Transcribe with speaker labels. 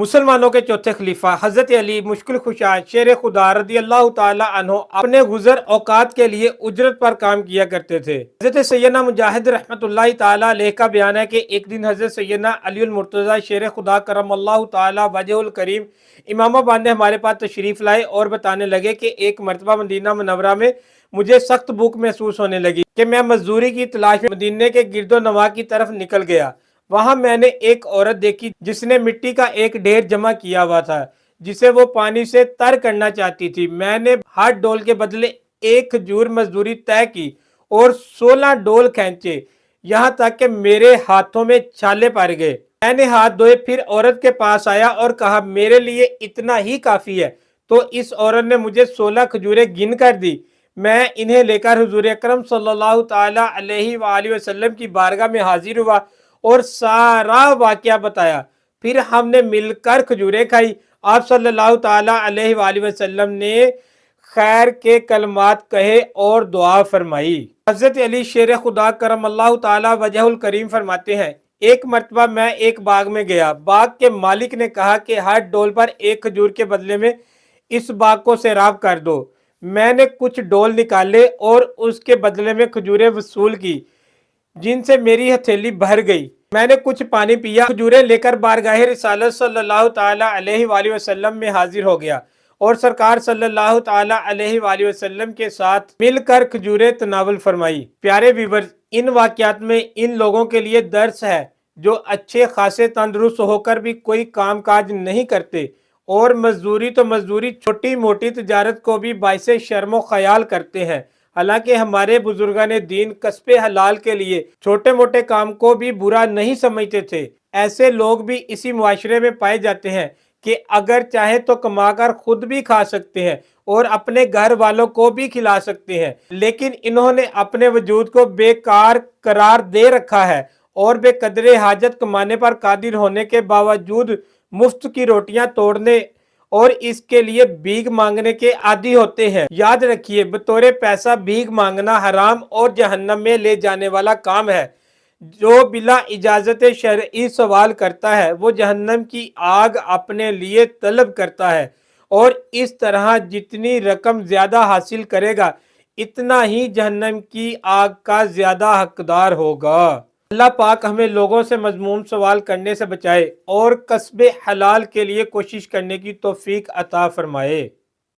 Speaker 1: मुसलमानों के चौथे खलीफा हजरत अली मुश्किल खुशा शेर खुदा रदी अल्लाह ताला अन्हो अपने गुजर औकात के लिए उजरत पर काम किया करते थे। हजरत सैयदना मुजाहिद रहमतुल्लाहि ताला अलैह का बयान है कि एक दिन हजरत सैयदना अली मुर्तज़ा शेर खुदा करमल्लाहु ताला वजहुल करीम इमामाबाद में हमारे पास तशरीफ लाए और बताने लगे कि एक मरतबा मदीना मुनव्वरा में मुझे सख्त भूख महसूस होने लगी कि मैं मजदूरी की तलाश में मदीने के गिरदो नवा की तरफ निकल गया। वहां मैंने एक औरत देखी जिसने मिट्टी का एक ढेर जमा किया हुआ था जिसे वो पानी से तर करना चाहती थी। मैंने हाथ डोल के बदले एक खजूर मजदूरी तय की और 16 डोल खींचे, यहाँ तक कि मेरे हाथों में छाले पड़ गए। मैंने हाथ धोए, फिर औरत के पास आया और कहा मेरे लिए इतना ही काफी है। तो इस औरत ने मुझे 16 खजूरें गिन कर दी। मैं इन्हें लेकर हुजूर अकरम सल्लल्लाहु ताला अलैहि वसल्लम की बारगाह में हाजिर हुआ और सारा वाकया बताया। फिर हमने मिलकर खजूरें खाई। आप सल्लल्लाहु ताला अलैहि वसल्लम ने खैर के कलमात कहे और दुआ फरमाई। हजरत अली शेर खुदा करमल्लाहु ताला वजहुल करीम फरमाते हैं, एक मरतबा मैं एक बाग में गया। बाग के मालिक ने कहा कि हर डोल पर एक खजूर के बदले में इस बाग को सैराब कर दो। मैंने कुछ डोल निकाले और उसके बदले में खजूरें वसूल की, जिनसे मेरी हथेली भर गई। मैंने कुछ पानी पिया, खजूरें लेकर बारगाह रिसालत सल्लल्लाहु ताला अलैहि वसल्लम में हाजिर हो गया और सरकार सल्लल्लाहु ताला अलैहि वसल्लम के साथ मिलकर खजूरें तनावल फरमाई। प्यारे व्यूअर्स, इन वाकयात में इन लोगों के लिए दर्स है जो अच्छे खासे तंदुरुस्त होकर भी कोई काम काज नहीं करते और मजदूरी तो मजदूरी छोटी मोटी तजारत को भी बाइसे शर्मो ख्याल करते हैं। हालांकि हमारे बुजुर्गान दीन कस्बे हलाल के लिए छोटे मोटे काम को भी बुरा नहीं समझते थे। ऐसे लोग भी इसी मुआशरे में पाए जाते हैं कि अगर चाहे तो कमाकर खुद भी खा सकते हैं और अपने घर वालों को भी खिला सकते हैं, लेकिन इन्होंने अपने वजूद को बेकार करार दे रखा है और बेकदरे हाजत कमाने पर कादिर होने के बावजूद मुफ्त की रोटियां तोड़ने और इसके लिए भीख मांगने के आदी होते हैं। याद रखिए, बतौरे पैसा भीख मांगना हराम और जहन्नम में ले जाने वाला काम है। जो बिला इजाजत शरई सवाल करता है वो जहन्नम की आग अपने लिए तलब करता है और इस तरह जितनी रकम ज्यादा हासिल करेगा इतना ही जहन्नम की आग का ज्यादा हकदार होगा। अल्लाह पाक हमें लोगों से मजमूम सवाल करने से बचाए और कस्बे हलाल के लिए कोशिश करने की तौफीक अता फरमाए।